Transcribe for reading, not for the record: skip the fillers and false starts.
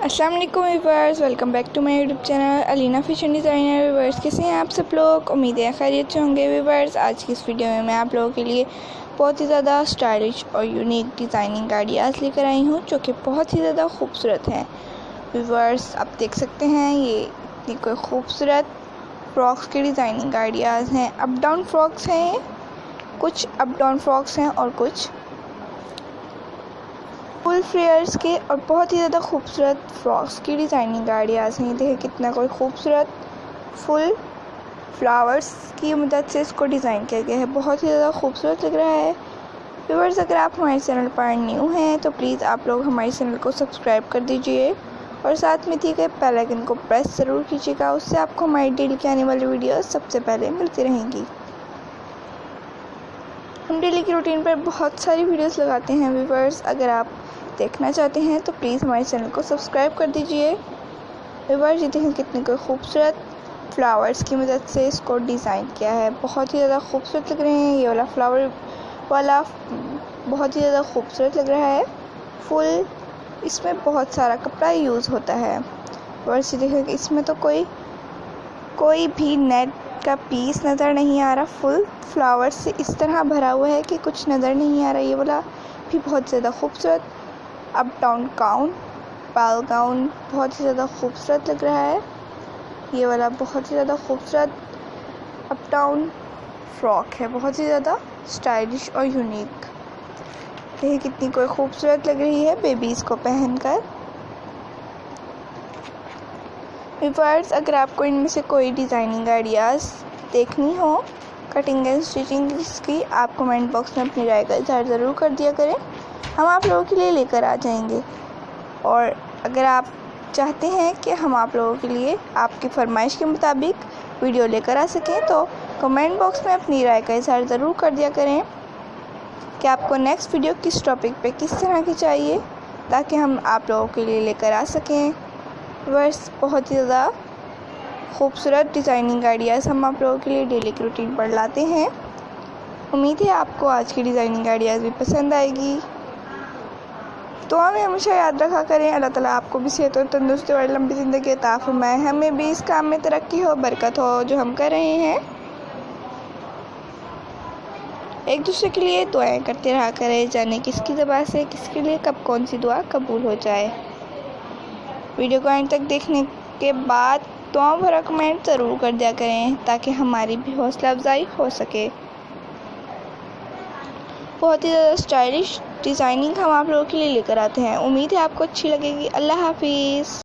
अस्सलाम वालेकुम viewers, welcome back to my YouTube channel Alina fashion designer. Viewers, कैसे हैं आप सब लोग? उम्मीद है खैरियत से होंगे। व्यूवर्स, आज की इस वीडियो में मैं आप लोगों के लिए बहुत ही ज़्यादा स्टाइलिश और यूनिक डिज़ाइनिंग आइडियाज़ लेकर आई हूँ जो कि बहुत ही ज़्यादा खूबसूरत हैं। व्यूवर्स, आप देख सकते हैं ये कोई खूबसूरत फ्रॉक्स के डिज़ाइनिंग आइडियाज़ हैं। अप डाउन फ्रॉक्स हैं, कुछ अप डाउन फ्रॉक्स हैं और कुछ फुल फ्लेयर्स के और बहुत ही ज़्यादा खूबसूरत फ्रॉक्स की डिज़ाइनिंग आइडियाज़ हैं। देखिए कितना कोई खूबसूरत फुल फ्लावर्स की मदद से इसको डिज़ाइन किया गया है। बहुत ही ज़्यादा खूबसूरत लग रहा है। व्यूअर्स, अगर आप हमारे चैनल पर न्यू हैं तो प्लीज़ आप लोग हमारे चैनल को सब्सक्राइब कर दीजिए और साथ में दिए गए बेल आइकन को प्रेस ज़रूर कीजिएगा। उससे आपको हमारी डेली की आने वाली वीडियोस सबसे पहले मिलती रहेंगी। हम डेली की रूटीन पर बहुत सारी वीडियोस लगाते हैं। व्यूअर्स, अगर आप देखना चाहते हैं तो प्लीज़ हमारे चैनल को सब्सक्राइब कर दीजिए। व्यूअर्स, ये देखें कितने कोई खूबसूरत फ्लावर्स की मदद से इसको डिज़ाइन किया है। बहुत ही ज़्यादा खूबसूरत लग रहे हैं। ये वाला फ्लावर वाला बहुत ही ज़्यादा खूबसूरत लग रहा है। फुल इसमें बहुत सारा कपड़ा यूज़ होता है। व्यूअर्स, ये देखें इसमें तो कोई भी नेट का पीस नज़र नहीं आ रहा। फुल फ्लावर से इस तरह भरा हुआ है कि कुछ नज़र नहीं आ रहा। ये वाला भी बहुत ज़्यादा खूबसूरत अप डाउन पाल गाउन बहुत ही ज़्यादा खूबसूरत लग रहा है। ये वाला बहुत ही ज़्यादा खूबसूरत अप डाउन फ्रॉक है, बहुत ही ज़्यादा स्टाइलिश और यूनिक। देखिए कितनी कोई खूबसूरत लग रही है बेबीज़ को पहनकर। व्यूअर्स, अगर आपको इनमें से कोई डिज़ाइनिंग आइडियाज़ देखनी हो कटिंग एंड स्टिचिंग की, आप कमेंट बॉक्स में अपनी राय का इज़हार ज़रूर कर दिया करें। हम आप लोगों के लिए लेकर आ जाएंगे। और अगर आप चाहते हैं कि हम आप लोगों के लिए आपकी फरमाइश के मुताबिक वीडियो लेकर आ सकें तो कमेंट बॉक्स में अपनी राय का इज़हार ज़रूर कर दिया करें कि आपको नेक्स्ट वीडियो किस टॉपिक पे किस तरह की चाहिए, ताकि हम आप लोगों के लिए लेकर आ सकें। बस बहुत ही ज़्यादा खूबसूरत डिज़ाइनिंग आइडियाज़ हम आप लोगों के लिए डेली की रूटीन पर लाते हैं। उम्मीद है आपको आज की डिज़ाइनिंग आइडियाज़ भी पसंद आएगी। तो हमें हमेशा याद रखा करें, अल्लाह ताला आपको भी सेहत और तंदुरुस्ती और लंबी ज़िंदगी अता फरमाए। हमें भी इस काम में तरक्की हो, बरकत हो जो हम कर रहे हैं। एक दूसरे के लिए दुआएं करते रहा करें, जाने किसकी ज़बान से किसके लिए कब कौन सी दुआ कबूल हो जाए। वीडियो को एंड तक देखने के बाद दुआओं भरा कमेंट ज़रूर कर दिया करें ताकि हमारी भी हौसला अफजाई हो सके। बहुत ही ज़्यादा स्टाइलिश डिज़ाइनिंग हम आप लोगों के लिए लेकर आते हैं। उम्मीद है आपको अच्छी लगेगी। अल्लाह हाफिज़।